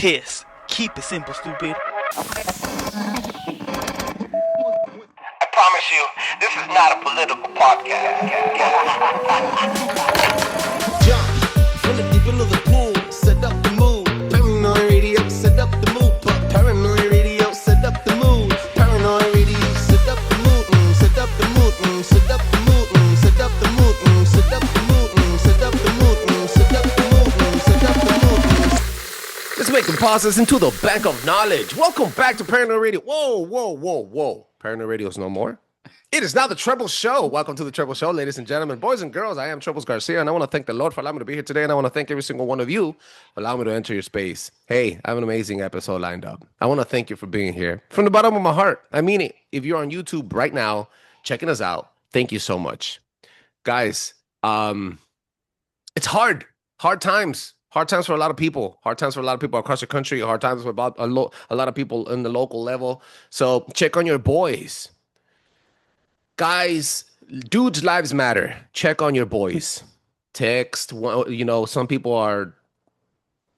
kiss. Keep it simple, stupid. I promise you, this is not a political podcast. Jump from the deep end of the pool, set up the mood. Paranoi Radio, set up the mood. Paranoi Radio, set up the mood. Paranoi Radio, set up the mood. Set up the mood. Set up the mood. Set up the mood. Set up the mood. Set up the mood. Set up the mood. Set up the mood. Let's make them pauses into the bank of knowledge. Welcome back to Paranoi Radio. Whoa. Paranoi Radio is no more. It is now the Trebles Show. Welcome to the Trebles Show, ladies and gentlemen, boys and girls. I am Trebles Garcia, and I want to thank the Lord for allowing me to be here today, and I want to thank every single one of you for allowing me to enter your space. Hey, I have an amazing episode lined up. I want to thank you for being here. From the bottom of my heart, I mean it. If you're on YouTube right now, checking us out, thank you so much. Guys, it's hard. Hard times. Hard times for a lot of people. Hard times for a lot of people across the country. Hard times for about a lot of people in the local level. So check on your boys. Guys, dudes' lives matter. Check on your boys. Text. Some people are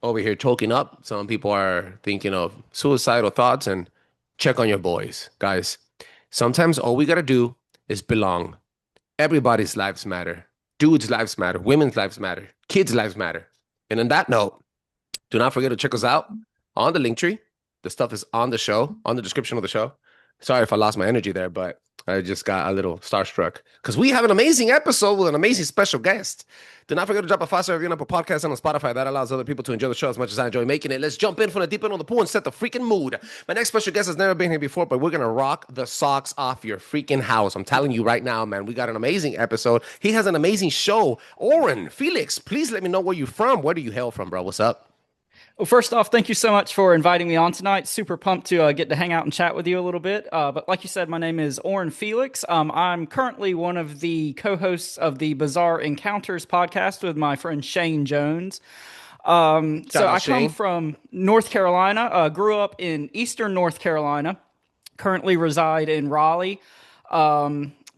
over here choking up. Some people are thinking of suicidal thoughts. And check on your boys. Guys, sometimes all we got to do is belong. Everybody's lives matter. Dudes' lives matter. Women's lives matter. Kids' lives matter. And on that note, do not forget to check us out on the Linktree. The stuff is on the show, on the description of the show. Sorry if I lost my energy there, but I just got a little starstruck because we have an amazing episode with an amazing special guest. Do not forget to drop a 5-star review on Apple Podcasts and on Spotify. That allows other people to enjoy the show as much as I enjoy making it. Let's jump in from the deep end of the pool and set the freaking mood. My next special guest has never been here before, but we're going to rock the socks off your freaking house. I'm telling you right now, man, we got an amazing episode. He has an amazing show. Orin, Felix, please let me know where you're from. Where do you hail from, bro? What's up? Well, first off, thank you so much for inviting me on tonight. Super pumped to get to hang out and chat with you a little bit. But like you said, my name is Orin Felix. I'm currently one of the co-hosts of the Bizarre Encounters podcast with my friend Shane Jones. So I come from North Carolina, grew up in Eastern North Carolina, currently reside in Raleigh.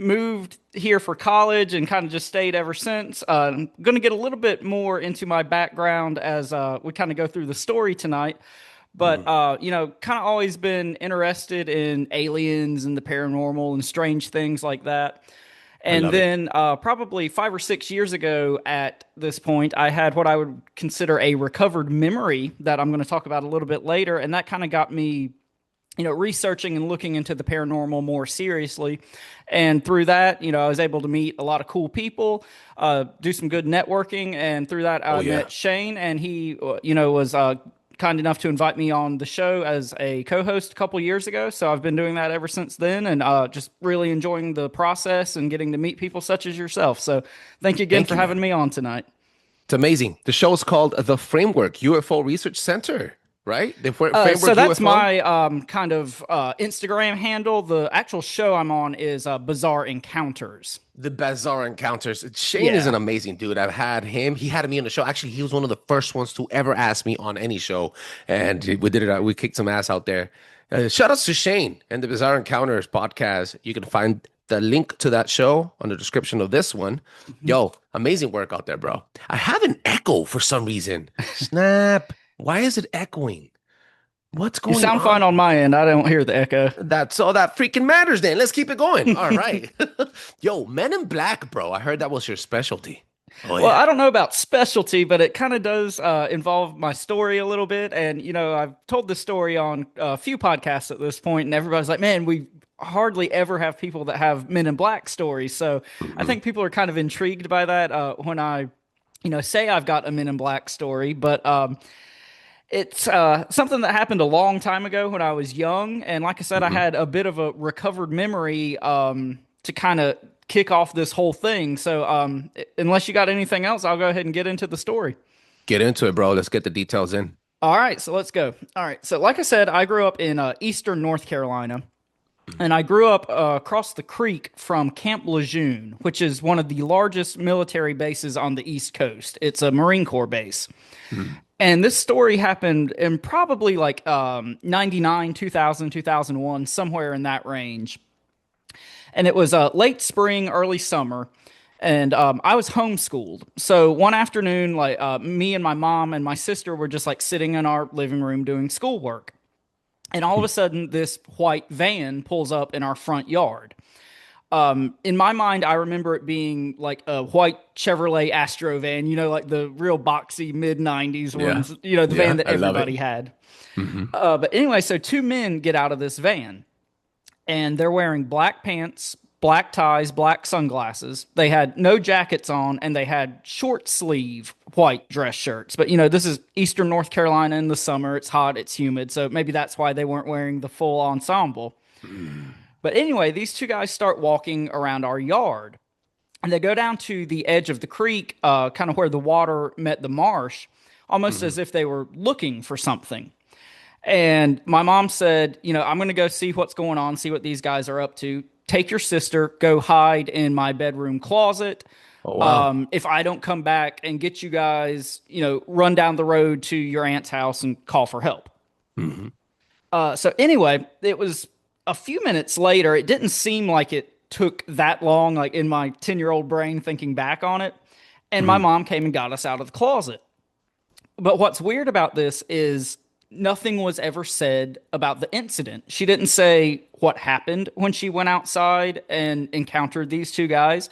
Moved here for college and kind of just stayed ever since. I'm going to get a little bit more into my background as we kind of go through the story tonight. But, kind of always been interested in aliens and the paranormal and strange things like that. And then probably 5 or 6 years ago at this point, I had what I would consider a recovered memory that I'm going to talk about a little bit later. And that kind of got me researching and looking into the paranormal more seriously. And through that, I was able to meet a lot of cool people, do some good networking. And through that, I met Shane, and he, was kind enough to invite me on the show as a co-host a couple years ago. So I've been doing that ever since then, and just really enjoying the process and getting to meet people such as yourself. So thank you again for having me on tonight. It's amazing. The show is called The Framework UFO Research Center. Right? So that's UFO? My kind of Instagram handle. The actual show I'm on is Bizarre Encounters. The Bizarre Encounters. Shane is an amazing dude. I've had him. He had me on the show. Actually, he was one of the first ones to ever ask me on any show. And we did it. We kicked some ass out there. Shout outs to Shane and the Bizarre Encounters podcast. You can find the link to that show on the description of this one. Yo, amazing work out there, bro. I have an echo for some reason. Snap. Why is it echoing? What's going on? You sound fine on my end. I don't hear the echo. That's all that freaking matters then. Let's keep it going. All right. Yo, Men in Black, bro. I heard that was your specialty. Well, I don't know about specialty, but it kind of does involve my story a little bit. And, I've told this story on a few podcasts at this point, and everybody's like, man, we hardly ever have people that have Men in Black stories. So I think people are kind of intrigued by that when I, say I've got a Men in Black story. But it's something that happened a long time ago when I was young. And like I said, I had a bit of a recovered memory to kind of kick off this whole thing. So unless you got anything else, I'll go ahead and get into the story. Get into it, bro. Let's get the details in. All right, so let's go. All right, so like I said, I grew up in Eastern North Carolina. And I grew up across the creek from Camp Lejeune, which is one of the largest military bases on the East Coast. It's a Marine Corps base. And this story happened in probably like 99, 2000, 2001, somewhere in that range. And it was late spring, early summer. And I was homeschooled. So one afternoon, like me and my mom and my sister were just like sitting in our living room doing schoolwork. And all of a sudden, this white van pulls up in our front yard. In my mind, I remember it being like a white Chevrolet Astro van, like the real boxy mid-90s ones, the van that everybody had. But anyway, so two men get out of this van, and they're wearing black pants, black ties, black sunglasses. They had no jackets on, and they had short sleeve white dress shirts. But, this is Eastern North Carolina in the summer. It's hot, it's humid. So maybe that's why they weren't wearing the full ensemble. But anyway, these two guys start walking around our yard, and they go down to the edge of the creek, kind of where the water met the marsh, almost as if they were looking for something. And my mom said, I'm going to go see what's going on, see what these guys are up to. Take your sister, go hide in my bedroom closet. Oh, wow. If I don't come back and get you guys, run down the road to your aunt's house and call for help. So anyway, it was a few minutes later. It didn't seem like it took that long, like in my 10-year-old brain thinking back on it. And my mom came and got us out of the closet. But what's weird about this is nothing was ever said about the incident. She didn't say what happened when she went outside and encountered these two guys.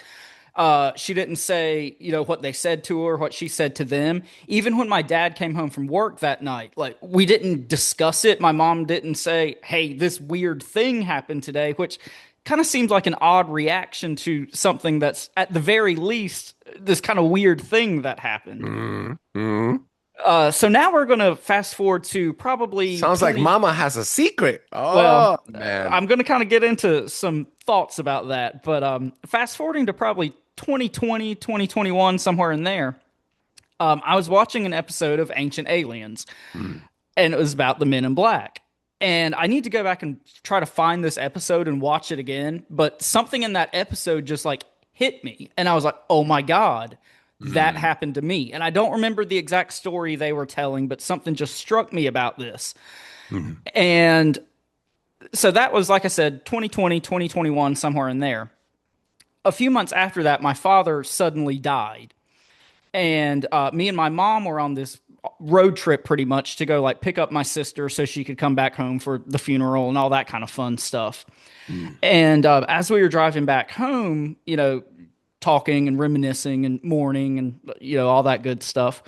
She didn't say, what they said to her, what she said to them. Even when my dad came home from work that night, like, we didn't discuss it. My mom didn't say, hey, this weird thing happened today, which kind of seems like an odd reaction to something that's at the very least this kind of weird thing that happened. So now we're going to fast forward to probably... Sounds like Mama has a secret. Oh, man. I'm going to kind of get into some thoughts about that. But fast forwarding to probably 2020, 2021, somewhere in there, I was watching an episode of Ancient Aliens, and it was about the Men in Black. And I need to go back and try to find this episode and watch it again. But something in that episode just like hit me. And I was like, oh my God, that happened to me. And I don't remember the exact story they were telling, but something just struck me about this. And so that was, like I said, 2020, 2021, somewhere in there. A few months after that, my father suddenly died. And me and my mom were on this road trip pretty much to go like pick up my sister so she could come back home for the funeral and all that kind of fun stuff. And as we were driving back home, talking and reminiscing and mourning and, all that good stuff.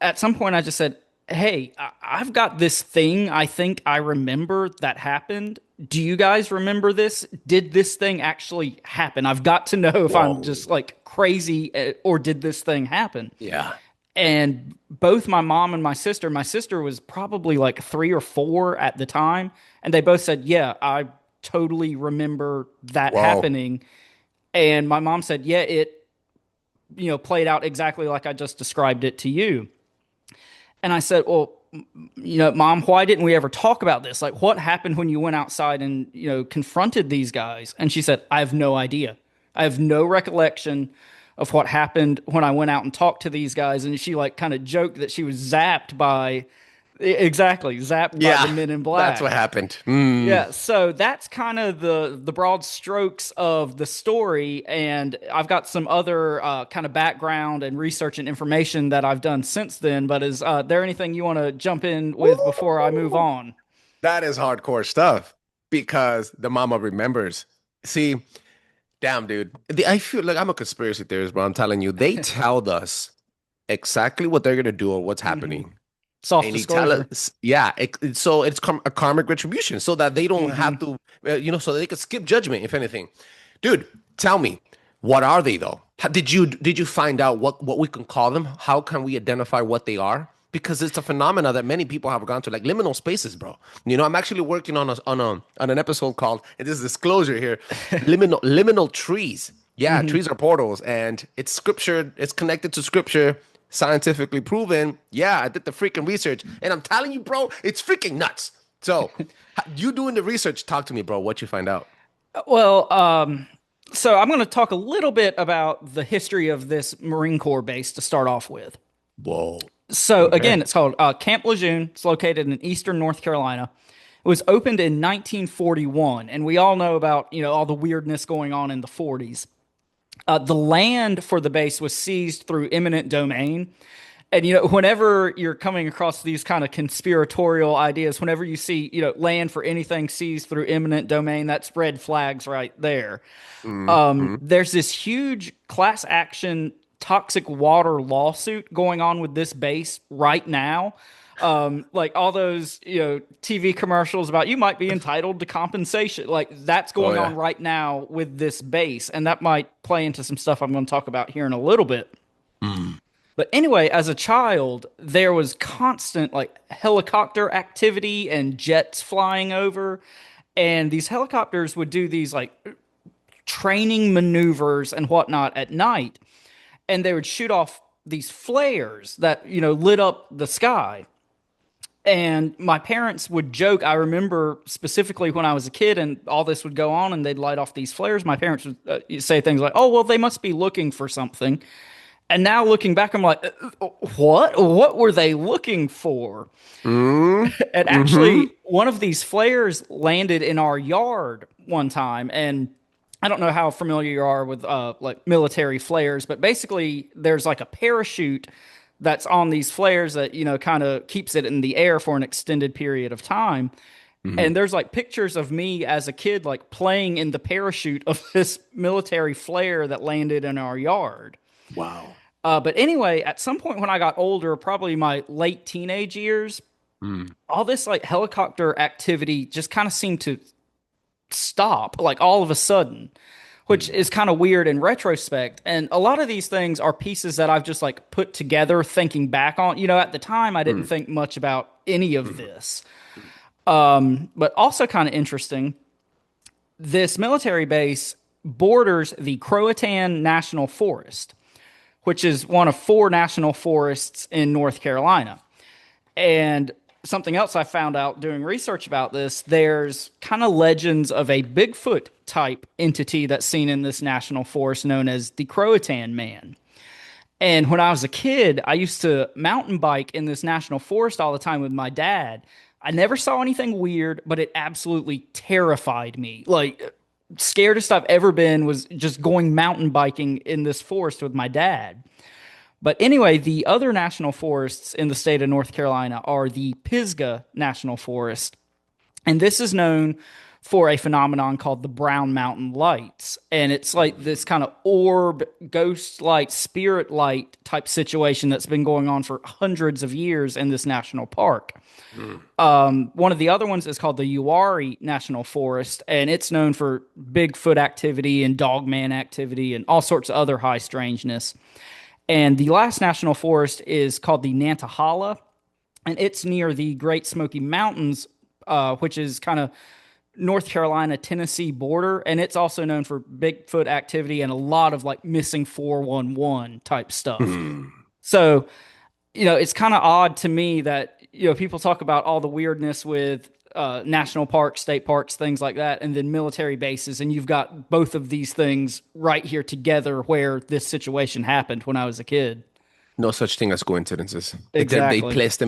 At some point I just said, hey, I've got this thing I think I remember that happened. Do you guys remember this? Did this thing actually happen? I've got to know if I'm just like crazy or did this thing happen? Yeah. And both my mom and my sister was probably like 3 or 4 at the time. And they both said, yeah, I totally remember that happening. And my mom said, yeah, it, played out exactly like I just described it to you. And I said, well, Mom, why didn't we ever talk about this? Like, what happened when you went outside and, confronted these guys? And she said, I have no idea. I have no recollection of what happened when I went out and talked to these guys. And she like kind of joked that she was zapped by the Men in Black. That's what happened. Yeah, so that's kind of the broad strokes of the story, and I've got some other kind of background and research and information that I've done since then, but is there anything you want to jump in with before I move on? That is hardcore stuff, because the mama remembers. See, damn, dude. I feel like I'm a conspiracy theorist, but I'm telling you, they tell us exactly what they're going to do or what's happening. Soft disclosure. So it's a karmic retribution, so that they don't have to, so that they could skip judgment, if anything. Dude, tell me, what are they though? Did you find out what we can call them? How can we identify what they are? Because it's a phenomena that many people have gone to, like liminal spaces, bro. I'm actually working on an episode called, and this is disclosure here, liminal trees. Yeah, trees are portals, and it's scripture. It's connected to scripture. Scientifically proven. Yeah, I did the freaking research, and I'm telling you, bro, it's freaking nuts. So you doing the research, talk to me, bro. What you find out? Well, so I'm going to talk a little bit about the history of this Marine Corps base to start off with. Whoa. So again, it's called Camp Lejeune. It's located in Eastern North Carolina. It was opened in 1941, and we all know about all the weirdness going on in the 40s. The land for the base was seized through eminent domain. And, whenever you're coming across these kind of conspiratorial ideas, whenever you see, land for anything seized through eminent domain, that's red flags right there. There's this huge class action toxic water lawsuit going on with this base right now. Like all those, TV commercials about you might be entitled to compensation. Like that's going on right now with this base. And that might play into some stuff I'm going to talk about here in a little bit. But anyway, as a child, there was constant like helicopter activity and jets flying over. And these helicopters would do these like training maneuvers and whatnot at night. And they would shoot off these flares that, lit up the sky. And my parents would joke. I remember specifically when I was a kid and all this would go on and they'd light off these flares. My parents would say things like, oh, well, they must be looking for something. And now looking back, I'm like, what? What were they looking for? And actually, one of these flares landed in our yard one time. And I don't know how familiar you are with like military flares, but basically there's like a parachute that's on these flares that, kind of keeps it in the air for an extended period of time. And there's like pictures of me as a kid, like playing in the parachute of this military flare that landed in our yard. Wow. But anyway, at some point when I got older, probably my late teenage years, all this like helicopter activity just kind of seemed to stop like all of a sudden, which is kind of weird in retrospect. And a lot of these things are pieces that I've just like put together thinking back on, at the time I didn't think much about any of this. But also kind of interesting, this military base borders the Croatan National Forest, which is one of 4 national forests in North Carolina. And something else I found out doing research about this, there's kind of legends of a Bigfoot type entity that's seen in this national forest known as the Croatan Man. And when I was a kid, I used to mountain bike in this national forest all the time with my dad. I never saw anything weird, but it absolutely terrified me. Like, scaredest I've ever been was just going mountain biking in this forest with my dad. But anyway, the other national forests in the state of North Carolina are the Pisgah National Forest. And this is known for a phenomenon called the Brown Mountain Lights. And it's like this kind of orb, ghost light, spirit light type situation that's been going on for hundreds of years in this national park. One of the other ones is called the Uwharrie National Forest, and it's known for Bigfoot activity and dogman activity and all sorts of other high strangeness. And the last national forest is called the Nantahala, and it's near the Great Smoky Mountains, which is kind of North Carolina, Tennessee border, and it's also known for Bigfoot activity and a lot of like missing 411 type stuff. So, it's kind of odd to me that people talk about all the weirdness with national parks, state parks, things like that, and then military bases. And you've got both of these things right here together where this situation happened when I was a kid. No such thing as coincidences. Exactly. They place their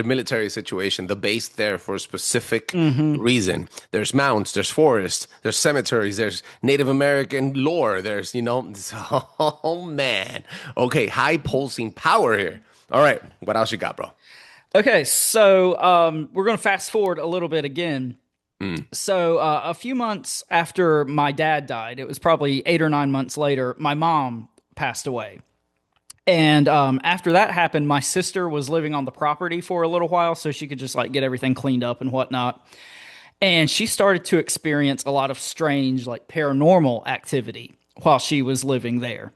military situation, the base there for a specific reason. There's mountains, there's forests, there's cemeteries, there's Native American lore. There's, oh man. Okay, high pulsing power here. All right, what else you got, bro? Okay, so we're going to fast forward a little bit again. So a few months after my dad died, it was probably 8 or 9 months later, my mom passed away. And after that happened, my sister was living on the property for a little while so she could just like get everything cleaned up and whatnot. And she started to experience a lot of strange like paranormal activity while she was living there.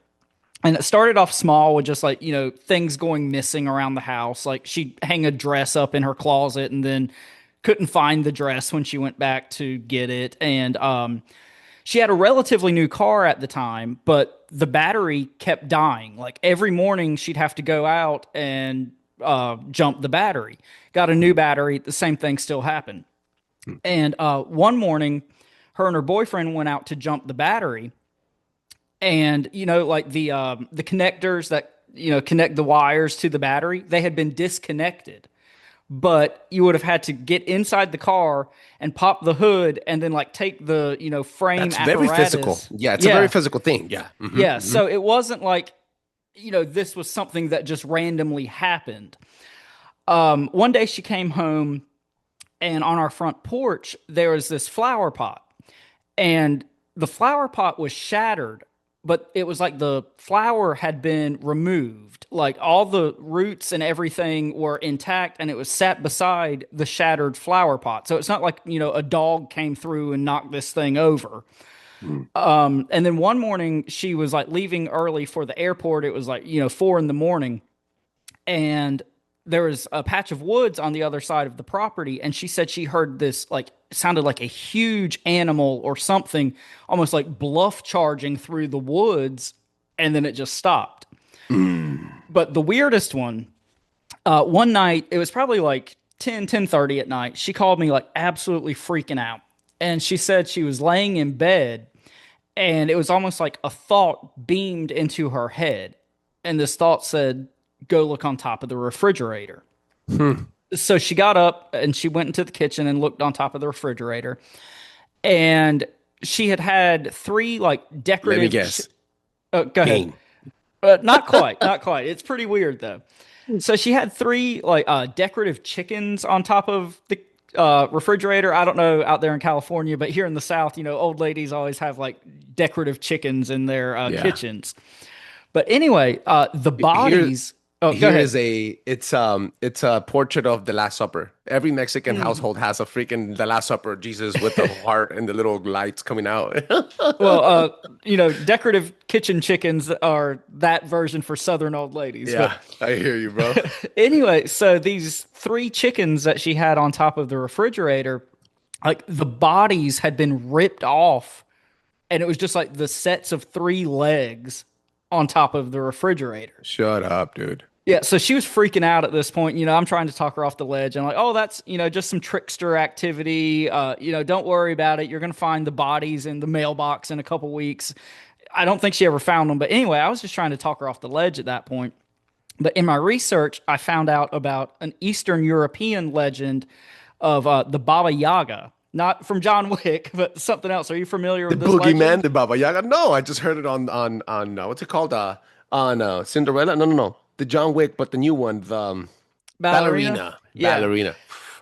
And it started off small with just like, things going missing around the house. Like she'd hang a dress up in her closet and then couldn't find the dress when she went back to get it. And she had a relatively new car at the time, but the battery kept dying. Like every morning she'd have to go out and jump the battery. Got a new battery, the same thing still happened. And one morning, her and her boyfriend went out to jump the battery. And, like the connectors that, connect the wires to the battery, they had been disconnected. but you would have had to get inside the car and pop the hood and then like take the, frame That's apparatus. very physical. Yeah, it's a very physical thing. Yeah. Yeah. So it wasn't like, this was something that just randomly happened. One day she came home, and on our front porch, there was this flower pot. And the flower pot was shattered, but it was like the flower had been removed. Like all the roots and everything were intact, and it was sat beside the shattered flower pot. So it's not like, a dog came through and knocked this thing over. And then one morning she was like leaving early for the airport. It was like, 4 a.m. And there was a patch of woods on the other side of the property. And she said she heard this, like, sounded like a huge animal or something, almost like bluff charging through the woods. And then it just stopped. But the weirdest one, one night, it was probably like 10:30 at night. She called me like absolutely freaking out. And she said she was laying in bed, and it was almost like a thought beamed into her head. And this thought said, go look on top of the refrigerator. So she got up and she went into the kitchen and looked on top of the refrigerator. And she had 3 like decorative. Let me guess. Go ahead. Not quite. It's pretty weird though. So she had 3 like decorative chickens on top of the refrigerator. I don't know out there in California, but here in the South, old ladies always have like decorative chickens in their kitchens. But anyway, the bodies. Here is it's a portrait of the Last Supper. Every Mexican household has a freaking the Last Supper, Jesus with the heart and the little lights coming out. Well, decorative kitchen chickens are that version for Southern old ladies. Yeah, I hear you, bro. Anyway, so these 3 chickens that she had on top of the refrigerator, like the bodies had been ripped off, and it was just like the sets of 3 legs on top of the refrigerator. Shut up, dude. Yeah, so she was freaking out at this point. I'm trying to talk her off the ledge. I'm like, oh, that's, just some trickster activity. Don't worry about it. You're going to find the bodies in the mailbox in a couple weeks. I don't think she ever found them. But anyway, I was just trying to talk her off the ledge at that point. But in my research, I found out about an Eastern European legend of the Baba Yaga. Not from John Wick, but something else. Are you familiar with this legend? The Boogeyman, the Baba Yaga? No, I just heard it on what's it called? On Cinderella? No. The John Wick, but the new one, the Ballerina. Yeah. Ballerina.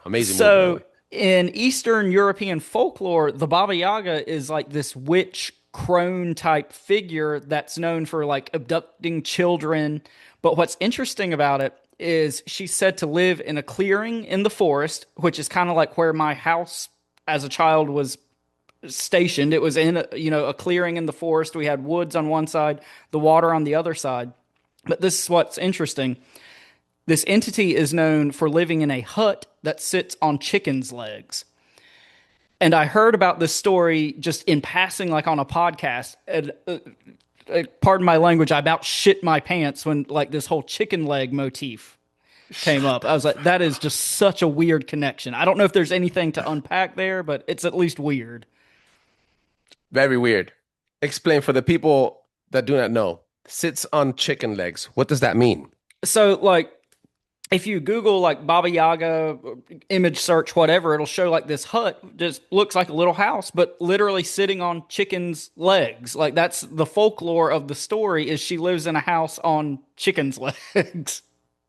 Amazing so, movie. In Eastern European folklore, the Baba Yaga is like this witch crone type figure that's known for like abducting children. But what's interesting about it is she's said to live in a clearing in the forest, which is kind of like where my house as a child was stationed. It was in a clearing in the forest. We had woods on one side, the water on the other side. But this is what's interesting. This entity is known for living in a hut that sits on chickens' legs. And I heard about this story just in passing, like on a podcast. And pardon my language, I about shit my pants when like this whole chicken leg motif came up. I was like, that is just such a weird connection. I don't know if there's anything to unpack there, but it's at least weird. Very weird. Explain for the people that do not know. Sits on chicken legs. What does that mean? So, like, if you Google, like, Baba Yaga, image search, whatever, it'll show, like, this hut just looks like a little house, but literally sitting on chickens' legs. Like, that's the folklore of the story, is she lives in a house on chickens' legs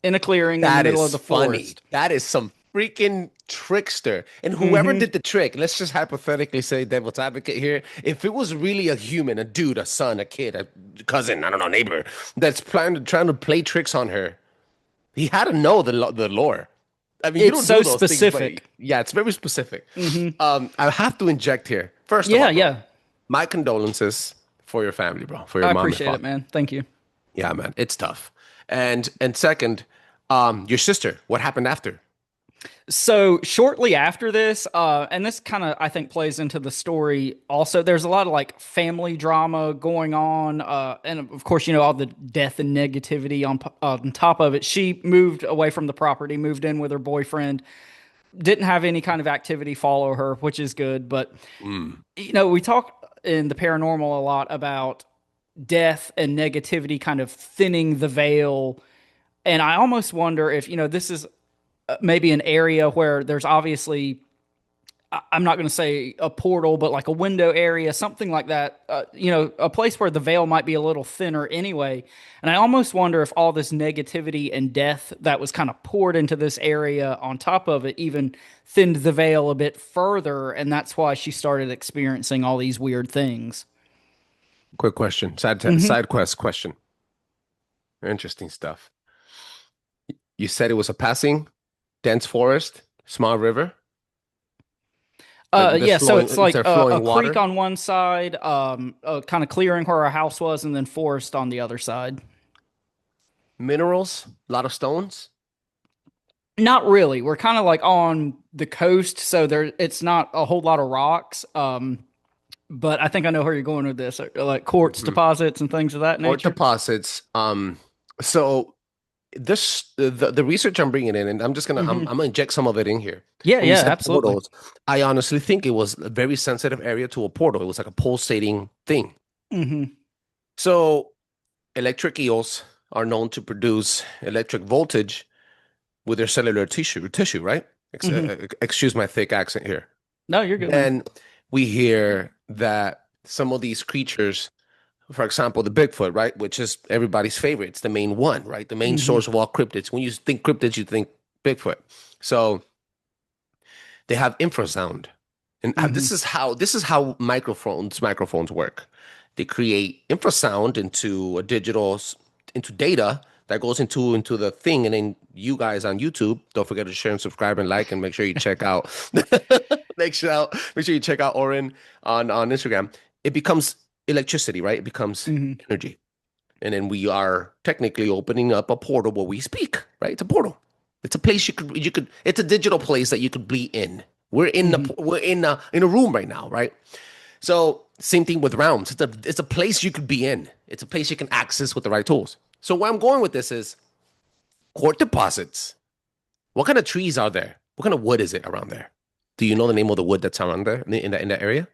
in a clearing in the middle of the forest. That is some freaking trickster. And whoever did the trick, let's just hypothetically say devil's advocate here. If it was really a human, a dude, a son, a kid, a cousin, I don't know, neighbor, that's trying to play tricks on her, he had to know the lore. I mean, it's you don't so do those specific. Things, yeah, it's very specific. I have to inject here. First of all, bro, my condolences for your family, bro. For your mom. I appreciate it, man. Thank you. Yeah, man, it's tough. And second, your sister, what happened after? So shortly after this, and this kind of, I think, plays into the story also, there's a lot of like family drama going on. And of course, all the death and negativity on top of it. She moved away from the property, moved in with her boyfriend, didn't have any kind of activity follow her, which is good. But, we talk in the paranormal a lot about death and negativity kind of thinning the veil. And I almost wonder if, this is maybe an area where there's obviously, I'm not going to say a portal, but like a window area, something like that. A place where the veil might be a little thinner anyway. And I almost wonder if all this negativity and death that was kind of poured into this area on top of it even thinned the veil a bit further. And that's why she started experiencing all these weird things. Quick question. Side quest question. Interesting stuff. You said it was a passing dense forest, small river. Yeah, so flowing, it's like a water? creek on one side, kind of clearing where our house was, and then forest on the other side. Minerals, a lot of stones. Not really. We're kind of like on the coast, so it's not a whole lot of rocks. But I think I know where you're going with this, like quartz deposits and things of that nature. Quartz deposits. So the research I'm bringing in, and I'm just gonna I'm gonna inject some of it in here. Yeah, When you yeah, said absolutely. portals, I honestly think it was a very sensitive area to a portal. It was like a pulsating thing. Hmm. So electric eels are known to produce electric voltage with their cellular tissue, right? Excuse my thick accent here. No, you're good. Man. And we hear that some of these creatures, for example, the Bigfoot, right, which is everybody's favorite, it's the main one, right? The main source of all cryptids. When you think cryptids, you think Bigfoot. So they have infrasound, and this is how microphones work. They create infrasound into into data that goes into the thing, and then you guys on YouTube, don't forget to share and subscribe and like, and make sure you check out make sure you check out Orin on Instagram. It becomes electricity, right? It becomes energy, and then we are technically opening up a portal where we speak, right? It's a portal. It's a place you could. It's a digital place that you could be in. We're in a room right now, right? So same thing with realms. It's a place you could be in. It's a place you can access with the right tools. So where I'm going with this is quartz deposits. What kind of trees are there? What kind of wood is it around there? Do you know the name of the wood that's around there in that area?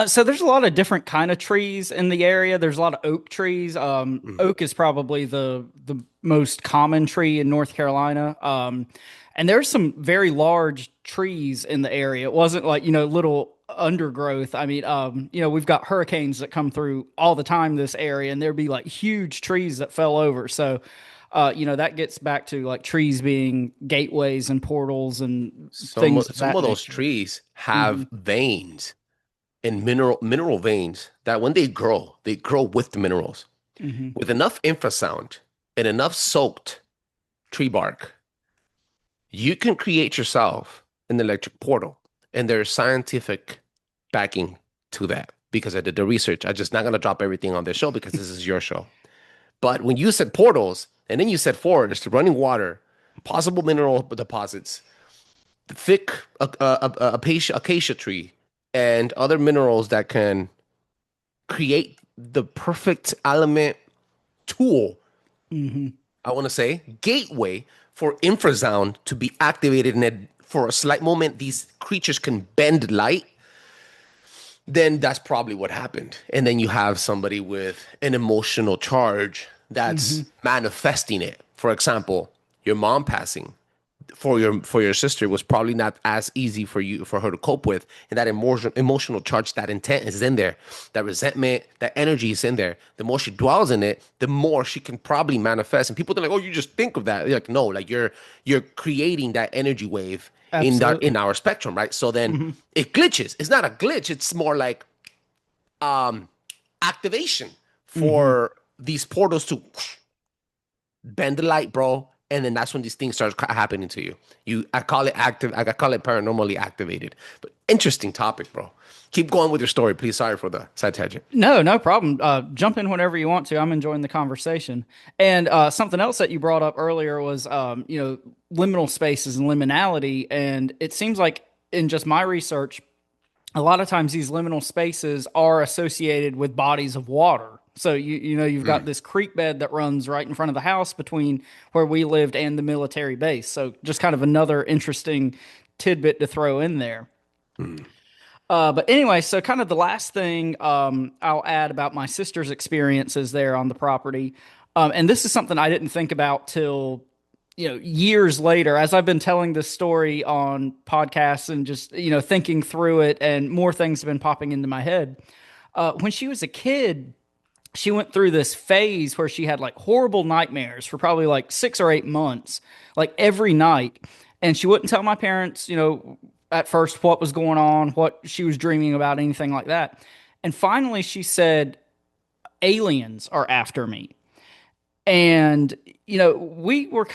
So there's a lot of different kind of trees in the area. There's a lot of oak trees. Oak is probably the most common tree in North Carolina. And there's some very large trees in the area. It wasn't like, little undergrowth. I mean, we've got hurricanes that come through all the time this area, and there'd be like huge trees that fell over. So, that gets back to like trees being gateways and portals and things. Some of those trees have veins and mineral veins that when they grow with the minerals. With enough infrasound and enough soaked tree bark, you can create yourself an electric portal. And there's scientific backing to that because I did the research. I'm just not going to drop everything on this show because this is your show. But when you said portals and then you said forest, running water, possible mineral deposits, the thick acacia tree, and other minerals that can create the perfect element tool, I want to say, gateway for infrasound to be activated, and for a slight moment, these creatures can bend light, then that's probably what happened. And then you have somebody with an emotional charge that's manifesting it. For example, your mom passing for your sister was probably not as easy for her to cope with, and that emotional charge, that intent is in there, that resentment, that energy is in there. The more she dwells in it, the more she can probably manifest. And people think like, oh, you just think of that. You're like, no, like you're creating that energy wave in our spectrum, right? So then it glitches. It's not a glitch. It's more like activation for these portals to bend the light, bro. And then that's when these things start happening to you. I call it paranormally activated. But interesting topic, bro. Keep going with your story, please. Sorry for the side tangent. No problem. Jump in whenever you want to. I'm enjoying the conversation. And something else that you brought up earlier was, liminal spaces and liminality. And it seems like in just my research, a lot of times these liminal spaces are associated with bodies of water. So you've got this creek bed that runs right in front of the house between where we lived and the military base. So just kind of another interesting tidbit to throw in there. But anyway, so kind of the last thing I'll add about my sister's experiences there on the property. And this is something I didn't think about till years later, as I've been telling this story on podcasts and just, thinking through it, and more things have been popping into my head. When she was a kid, she went through this phase where she had like horrible nightmares for probably like 6 or 8 months, like every night. And she wouldn't tell my parents, at first what was going on, what she was dreaming about, anything like that. And finally she said, aliens are after me. And, we were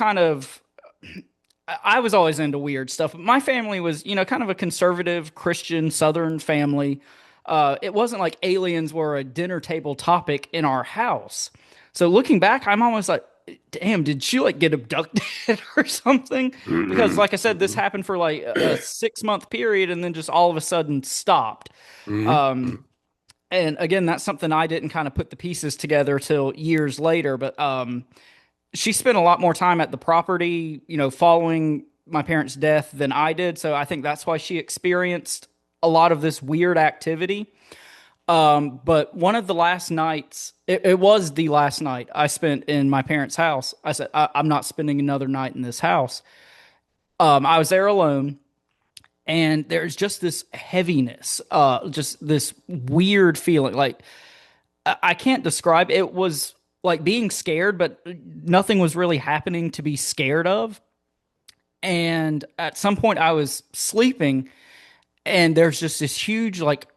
I was always into weird stuff. My family was, kind of a conservative Christian Southern family. It wasn't like aliens were a dinner table topic in our house. So looking back, I'm almost like, damn, did she like get abducted or something? Because like I said, this happened for like a 6-month period and then just all of a sudden stopped. And again, that's something I didn't kind of put the pieces together till years later. But she spent a lot more time at the property, following my parents' death than I did. So I think that's why she experienced a lot of this weird activity. But one of the last nights, it was the last night I spent in my parents' house. I said, I'm not spending another night in this house. I was there alone. And there's just this heaviness, just this weird feeling. Like, I can't describe. It was like being scared, but nothing was really happening to be scared of. And at some point I was sleeping and there's just this huge, like,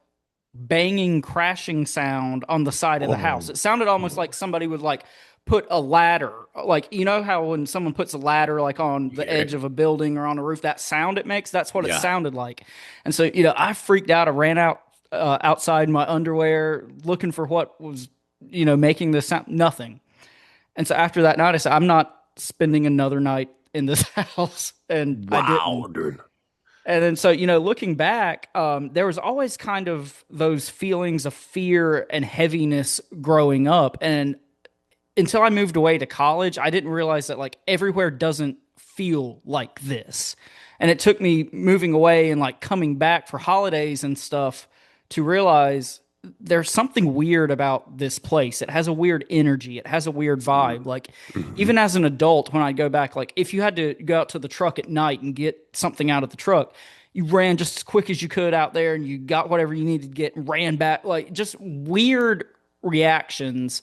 banging, crashing sound on the side of the house. It sounded almost like somebody would like put a ladder, like, how when someone puts a ladder like on the edge of a building or on a roof, that sound it makes, that's what it sounded like. And so, I freaked out. I ran out outside in my underwear looking for what was, making this sound. Nothing. And so after that night, I said, I'm not spending another night in this house. And I didn't. Dude. And then so, looking back, there was always kind of those feelings of fear and heaviness growing up. And until I moved away to college, I didn't realize that like everywhere doesn't feel like this. And it took me moving away and like coming back for holidays and stuff to realize there's something weird about this place. It has a weird energy. It has a weird vibe. Like even as an adult, when I go back, like if you had to go out to the truck at night and get something out of the truck, you ran just as quick as you could out there and you got whatever you needed to get and ran back. Like just weird reactions.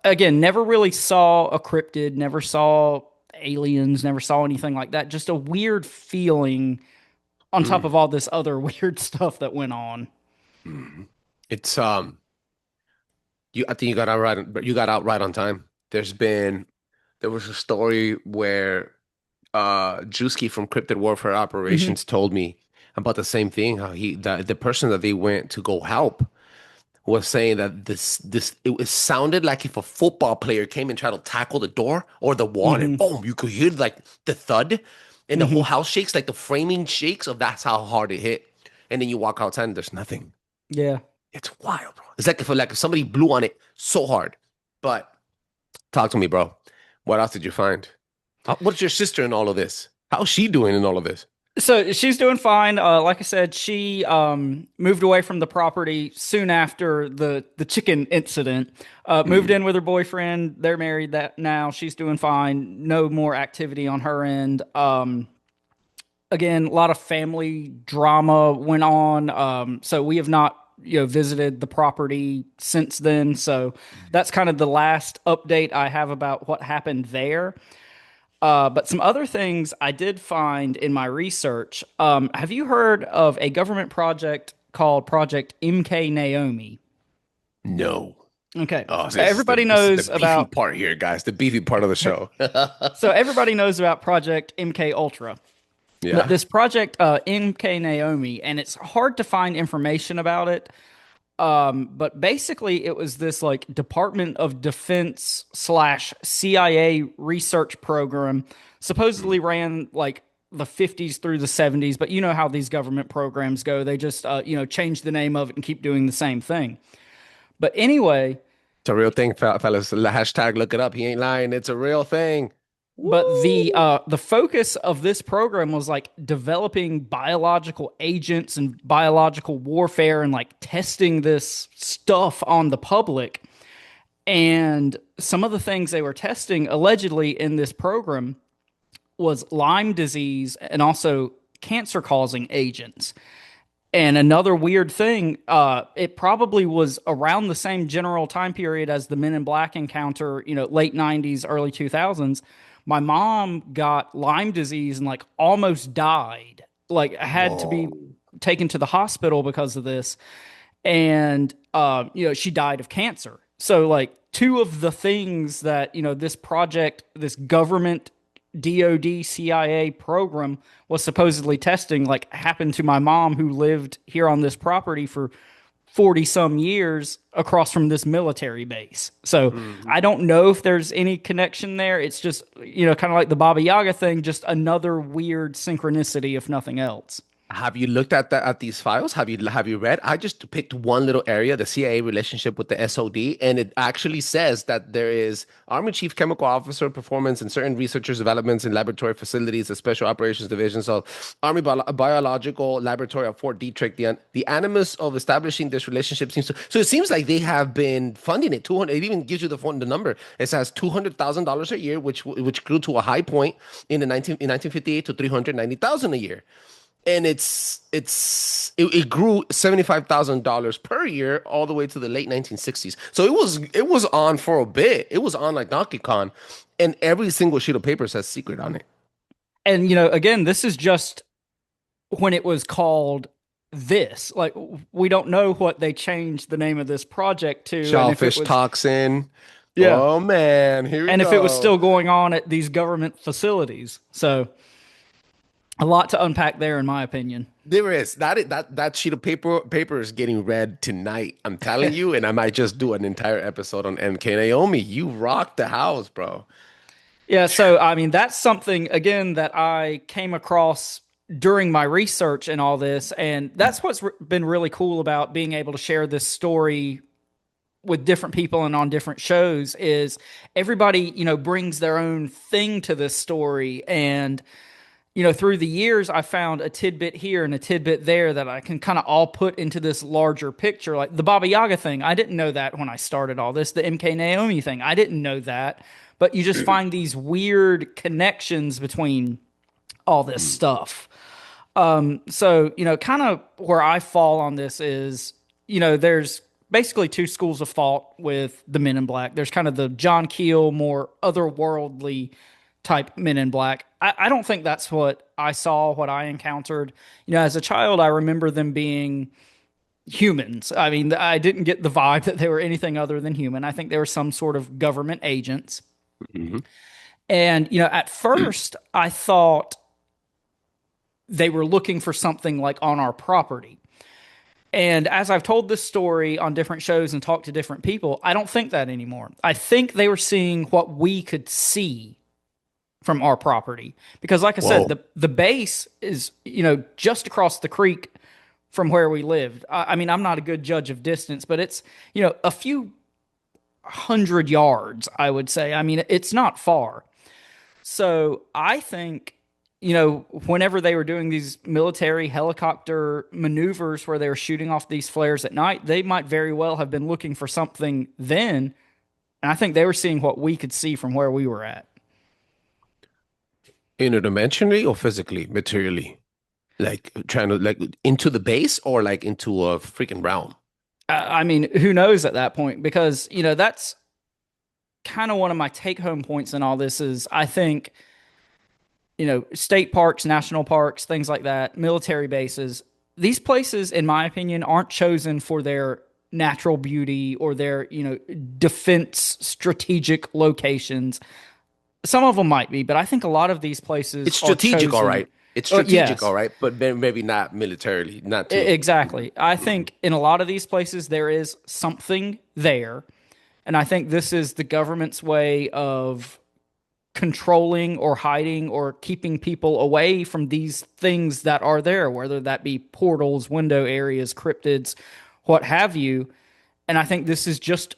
Again, never really saw a cryptid, never saw aliens, never saw anything like that. Just a weird feeling on top of all this other weird stuff that went on. It's I think you got out right. You got out right on time. There was a story where Juski from Cryptid Warfare Operations told me about the same thing. How the person that they went to go help was saying that it sounded like if a football player came and tried to tackle the door or the wall, and boom, you could hear like the thud, and the whole house shakes, like the framing shakes. That's how hard it hit. And then you walk outside and there's nothing. Yeah, it's wild, bro. It's like if somebody blew on it so hard. But talk to me, bro. What else did you find? What's your sister in all of this? How's she doing in all of this? So she's doing fine. Like I said, she moved away from the property soon after the chicken incident. Moved in with her boyfriend. They're married now. She's doing fine. No more activity on her end. Again, a lot of family drama went on. So we have not visited the property since then. So that's kind of the last update I have about what happened there. But some other things I did find in my research. Have you heard of a government project called Project MK-NAOMI? No. Okay. Oh, so everybody knows the about beefy part here, guys. The beefy part of the show. So everybody knows about Project MK Ultra. Yeah. But this project MK-NAOMI, and it's hard to find information about it. But basically it was this like Department of Defense / CIA research program, supposedly ran like the 50s through the 70s, but you know how these government programs go. They just, change the name of it and keep doing the same thing. But anyway, it's a real thing, fellas. Hashtag look it up. He ain't lying. It's a real thing. But the focus of this program was like developing biological agents and biological warfare and like testing this stuff on the public. And some of the things they were testing allegedly in this program was Lyme disease and also cancer-causing agents. And another weird thing, it probably was around the same general time period as the Men in Black encounter, late 90s, early 2000s. My mom got Lyme disease and like almost died, like had to be taken to the hospital because of this. And, she died of cancer. So like two of the things that, this project, this government DOD CIA program was supposedly testing, like happened to my mom who lived here on this property for 40 some years across from this military base. So I don't know if there's any connection there. It's just, kind of like the Baba Yaga thing, just another weird synchronicity, if nothing else. Have you looked at these files? Have you read? I just picked one little area, the CIA relationship with the SOD, and it actually says that there is Army Chief Chemical Officer performance in certain researchers' developments in laboratory facilities, the Special Operations Division, so Army Biological Laboratory at Fort Detrick. The animus of establishing this relationship seems to. So it seems like they have been funding it. 200. It even gives you the number. It says $200,000 a year, which grew to a high point in 1958 to $390,000 a year. And it grew $75,000 per year all the way to the late 1960s. So it was on for a bit. It was on like Donkey Kong, and every single sheet of paper says secret on it. And again, this is just when it was called this. Like we don't know what they changed the name of this project to. Shellfish toxin. Yeah. Oh man, here we go. And if it was still going on at these government facilities, so. A lot to unpack there, in my opinion. There is. That sheet of paper is getting read tonight. I'm telling you, and I might just do an entire episode on MK-NAOMI. You rocked the house, bro. Yeah, so, I mean, that's something, again, that I came across during my research and all this, and that's what's been really cool about being able to share this story with different people and on different shows is everybody, brings their own thing to this story, and through the years, I found a tidbit here and a tidbit there that I can kind of all put into this larger picture. Like the Baba Yaga thing, I didn't know that when I started all this. The MK-NAOMI thing, I didn't know that. But you just find these weird connections between all this stuff. So, kind of where I fall on this is, there's basically two schools of thought with the Men in Black. There's kind of the John Keel, more otherworldly type Men in Black. I don't think that's what I saw, what I encountered. As a child, I remember them being humans. I mean, I didn't get the vibe that they were anything other than human. I think they were some sort of government agents. Mm-hmm. And, at first, I thought they were looking for something like on our property. And as I've told this story on different shows and talked to different people, I don't think that anymore. I think they were seeing what we could see from our property. Because like I said, the base is, just across the creek from where we lived. I mean, I'm not a good judge of distance, but it's, a few 100 yards, I would say. I mean, it's not far. So I think, whenever they were doing these military helicopter maneuvers where they were shooting off these flares at night, they might very well have been looking for something then. And I think they were seeing what we could see from where we were at. Interdimensionally or physically, materially? Like trying to like into the base or like into a freaking realm? I mean, who knows at that point? Because, that's kind of one of my take-home points in all this is I think, state parks, national parks, things like that, military bases, these places, in my opinion, aren't chosen for their natural beauty or their, defense strategic locations. Some of them might be, but I think a lot of these places it's strategic, all right. It's strategic, yes. all right, but maybe not militarily, not too. Exactly. I think in a lot of these places there is something there, and I think this is the government's way of controlling or hiding or keeping people away from these things that are there, whether that be portals, window areas, cryptids, what have you. And I think this is just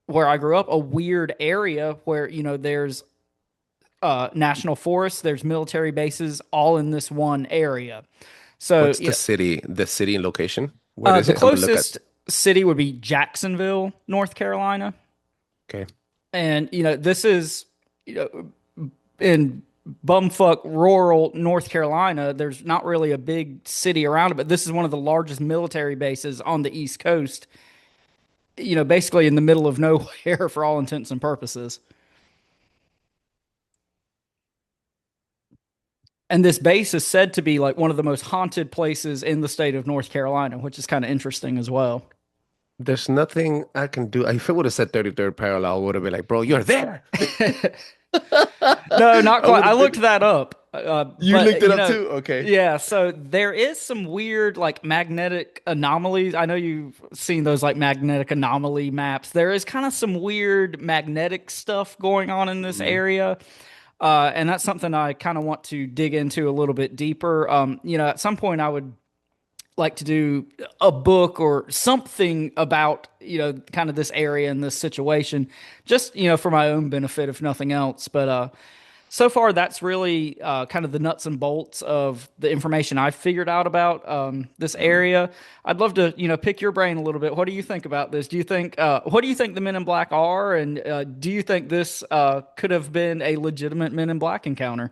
where I grew up, a weird area where, there's national forests, there's military bases, all in this one area. So what's the city and location? Where is the it? closest city would be Jacksonville, North Carolina. Okay. And, this is, in bumfuck rural North Carolina. There's not really a big city around it, but this is one of the largest military bases on the East Coast, basically in the middle of nowhere for all intents and purposes. And this base is said to be like one of the most haunted places in the state of North Carolina, which is kind of interesting as well. There's nothing I can do. If it would have said 33rd parallel, I would have been like, bro, you're there. No, not quite. I looked that up. You but, looked it up too? Okay. Yeah, so there is some weird like magnetic anomalies. I know you've seen those like magnetic anomaly maps. There is kind of some weird magnetic stuff going on in this area. And that's something I kind of want to dig into a little bit deeper. At some point I would like to do a book or something about, kind of this area and this situation, just, for my own benefit, if nothing else. But so far, that's really kind of the nuts and bolts of the information I've figured out about this area. I'd love to, pick your brain a little bit. What do you think about this? What do you think the Men in Black are? And do you think this could have been a legitimate Men in Black encounter?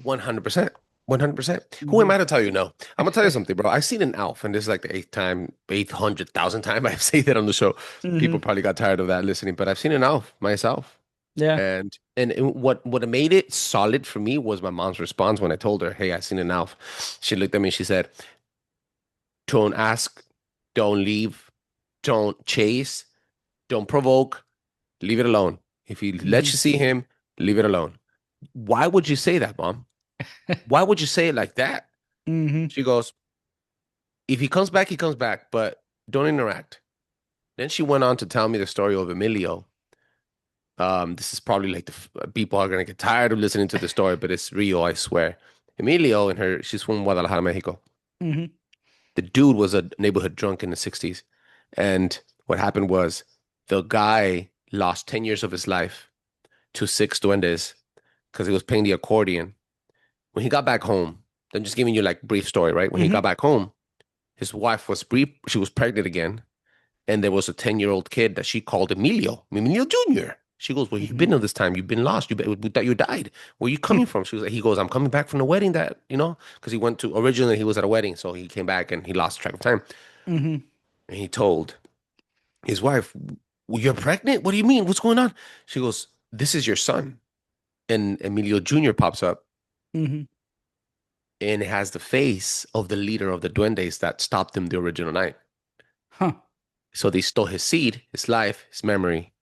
100%. 100%. Who am I to tell you no? I'm gonna tell you something, bro. I've seen an ALF, and this is like the 800,000 time I've said that on the show. People probably got tired of that listening, but I've seen an ALF myself. Yeah. And what made it solid for me was my mom's response when I told her, "Hey, I seen an ALF." She looked at me and she said, "Don't ask, don't leave, don't chase, don't provoke, leave it alone. If he lets you see him, leave it alone." Why would you say that, Mom? Why would you say it like that? She goes, "If he comes back, he comes back, but don't interact." Then she went on to tell me the story of Emilio. This is probably like people are going to get tired of listening to the story, but it's real, I swear. Emilio she's from Guadalajara, Mexico. The dude was a neighborhood drunk in the 60s. And what happened was the guy lost 10 years of his life to 6 duendes because he was playing the accordion. When he got back home, I'm just giving you like brief story, right? When he got back home, his wife she was pregnant again. And there was a 10-year-old kid that she called Emilio Jr. She goes, "Well, you've been all this time. You've been lost. You died. Where are you coming from?" He goes, "I'm coming back from the wedding because he went to, originally he was at a wedding. So he came back and he lost track of time." And he told his wife, "Well, you're pregnant? What do you mean? What's going on?" She goes, "This is your son." And Emilio Jr. pops up. And it has the face of the leader of the duendes that stopped him the original night. So they stole his seed, his life, his memory,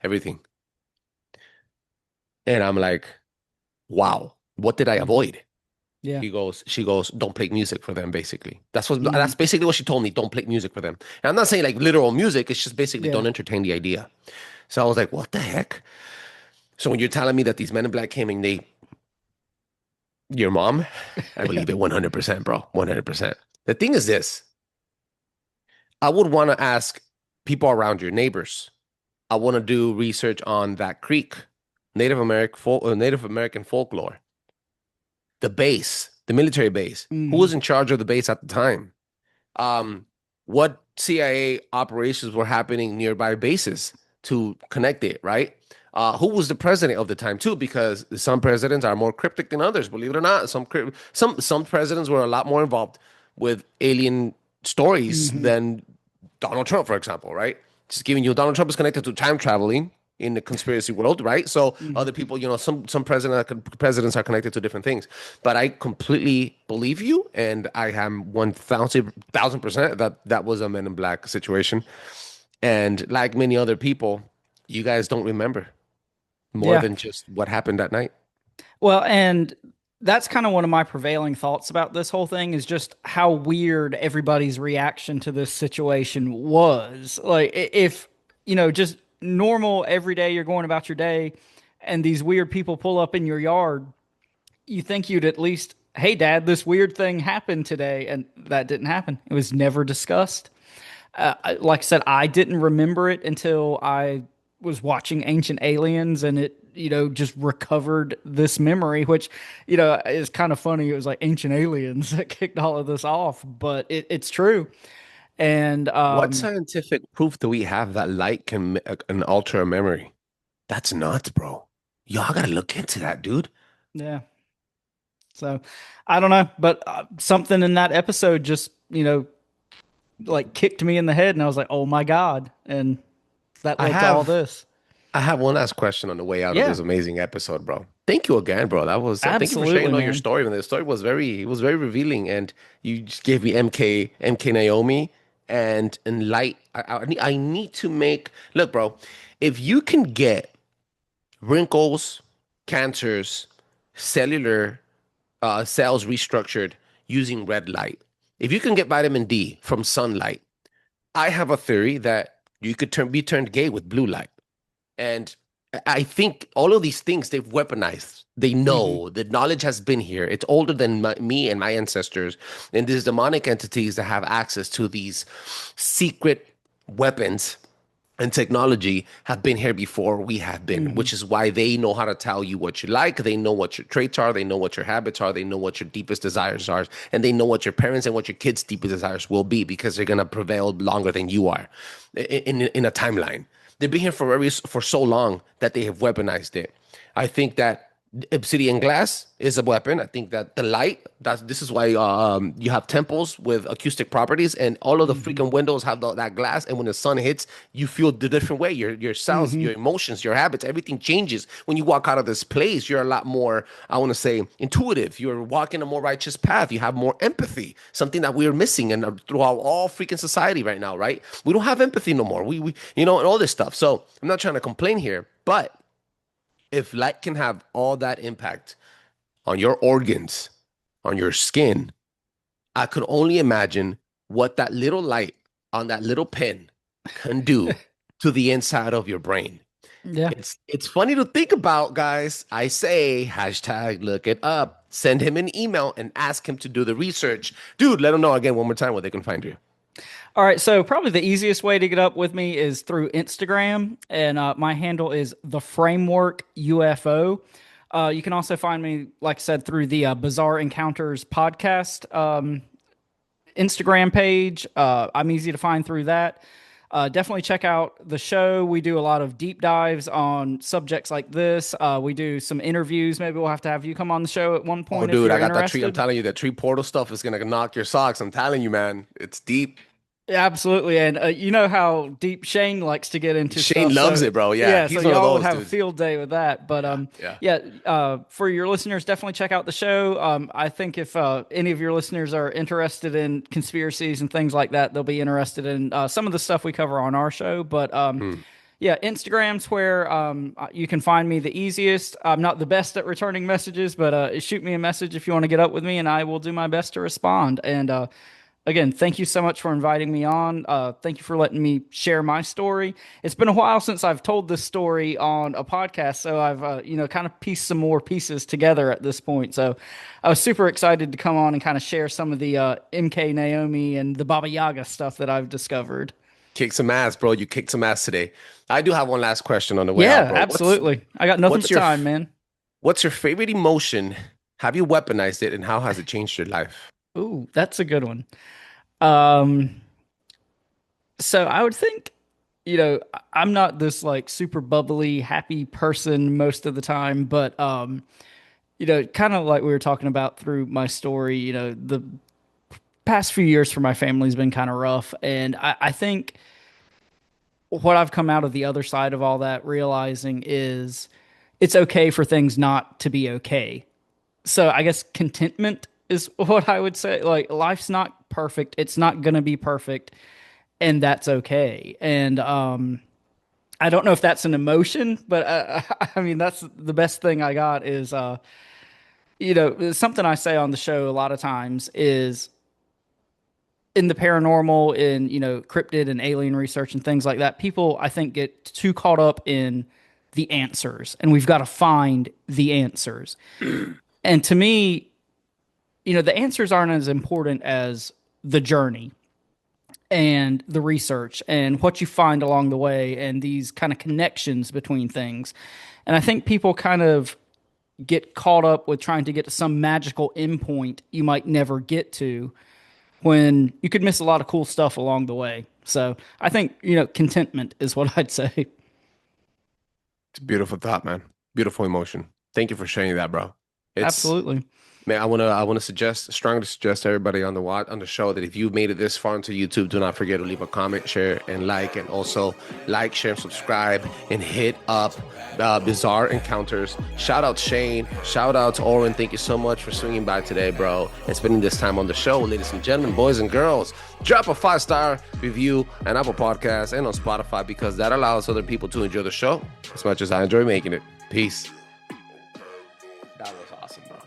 everything. And I'm like, wow, what did I avoid? Yeah. She goes, "Don't play music for them," basically. That's basically what she told me. Don't play music for them. And I'm not saying like literal music. It's just basically don't entertain the idea. So I was like, what the heck? So when you're telling me that these Men in Black came and your mom, I believe it 100%, bro. 100%. The thing is this. I would want to ask people around your neighbors. I want to do research on that creek, Native American folklore, the base, the military base. Who was in charge of the base at the time? What CIA operations were happening nearby bases to connect it, right? Who was the president of the time too? Because some presidents are more cryptic than others. Believe it or not, some presidents were a lot more involved with alien stories than Donald Trump, for example. Right? Just giving you, Donald Trump is connected to time traveling in the conspiracy world, right? So other people, some presidents are connected to different things. But I completely believe you, and I am 1,000% that was a Men in Black situation. And like many other people, you guys don't remember more than just what happened that night. Well, and that's kind of one of my prevailing thoughts about this whole thing is just how weird everybody's reaction to this situation was. Like, if, just normal, every day you're going about your day and these weird people pull up in your yard, you think you'd at least, "Hey, Dad, this weird thing happened today." And that didn't happen. It was never discussed. Like I said, I didn't remember it until I was watching Ancient Aliens, and it, just recovered this memory, which, is kind of funny. It was like Ancient Aliens that kicked all of this off, but it's true. And what scientific proof do we have that light can alter a memory? That's nuts, bro. Y'all gotta look into that, dude. Yeah. So I don't know, but something in that episode just, like kicked me in the head and I was like, oh my God. And that I led to all have this. I have one last question on the way out of Yeah, this amazing episode, bro. Thank you again, bro. That was thank you for sharing absolutely, all your man. story. And the story was very revealing, and you just gave me MK Naomi and light. I need to make look, bro. If you can get wrinkles, cancers, cellular cells restructured using red light, if you can get vitamin D from sunlight, I have a theory that you could be turned gay with blue light. And I think all of these things they've weaponized. They know the knowledge has been here. It's older than me and my ancestors. And these demonic entities that have access to these secret weapons and technology have been here before we have been, which is why they know how to tell you what you like. They know what your traits are. They know what your habits are. They know what your deepest desires are. And they know what your parents and what your kids' deepest desires will be, because they're going to prevail longer than you are in a timeline. They've been here for so long that they have weaponized it. I think that obsidian glass is a weapon. I think that the light, this is why you have temples with acoustic properties, and all of the freaking windows have that glass. And when the sun hits, you feel the different way. Your cells, your emotions, your habits, everythhoing changes. When you walk out of this place, you're a lot more, I want to say, intuitive. You're walking a more righteous path. You have more empathy, something that we're missing and throughout all freaking society right now, right? We don't have empathy no more. We and all this stuff. So I'm not trying to complain here, but if light can have all that impact on your organs, on your skin, I could only imagine what that little light on that little pin can do to the inside of your brain. Yeah. It's funny to think about, guys. I say hashtag look it up. Send him an email and ask him to do the research. Dude, let him know again one more time where they can find you. All right, so probably the easiest way to get up with me is through Instagram, and my handle is the Framework UFO. You can also find me, like I said, through the Bizarre Encounters podcast Instagram page. I'm easy to find through that. Definitely check out the show. We do a lot of deep dives on subjects like this. We do some interviews. Maybe we'll have to have you come on the show at one point. Oh, dude, if you're I got interested. that tree. I'm telling you, that tree portal stuff is gonna knock your socks. I'm telling you, man. It's deep. Yeah, absolutely, and you know how deep Shane likes to get into Shane stuff, loves it, bro. Yeah, so he's one of y'all would those have dudes. a field day with that. But for your listeners, definitely check out the show. I think if any of your listeners are interested in conspiracies and things like that, they'll be interested in some of the stuff we cover on our show. But yeah, Instagram's where you can find me the easiest. I'm not the best at returning messages, but shoot me a message if you want to get up with me, and I will do my best to respond. And again, thank you so much for inviting me on. Thank you for letting me share my story. It's been a while since I've told this story on a podcast, so I've kind of pieced some more pieces together at this point. So I was super excited to come on and kind of share some of the MK-NAOMI and the Baba Yaga stuff that I've discovered. Kick some ass, bro. You kicked some ass today. I do have one last question on the way Yeah, out, bro. absolutely. I got nothing but time, man. What's your favorite emotion? Have you weaponized it, and how has it changed your life? Ooh, that's a good one. So I would think, I'm not this like super bubbly, happy person most of the time, but, kind of like we were talking about through my story, the past few years for my family has been kind of rough. And I think what I've come out of the other side of all that realizing is it's okay for things not to be okay. So I guess contentment is what I would say. Like, life's not perfect. It's not going to be perfect. And that's okay. And I don't know if that's an emotion, but I mean, that's the best thing I got is, something I say on the show a lot of times is in the paranormal, in, cryptid and alien research and things like that, people, I think, get too caught up in the answers, and we've got to find the answers. And to me, the answers aren't as important as the journey and the research and what you find along the way and these kind of connections between things. And I think people kind of get caught up with trying to get to some magical endpoint you might never get to, when you could miss a lot of cool stuff along the way. So I think, contentment is what I'd say. It's a beautiful thought, man. Beautiful emotion. Thank you for sharing that, bro. Absolutely. Man, I wanna strongly suggest to everybody on the show that if you made it this far into YouTube, do not forget to leave a comment, share, and like, and also like, share, and subscribe, and hit up Bizarre Encounters. Shout out Shane, shout out to Oren. Thank you so much for swinging by today, bro, and spending this time on the show, ladies and gentlemen, boys and girls. Drop a 5-star review on Apple Podcasts and on Spotify because that allows other people to enjoy the show as much as I enjoy making it. Peace. That was awesome, bro.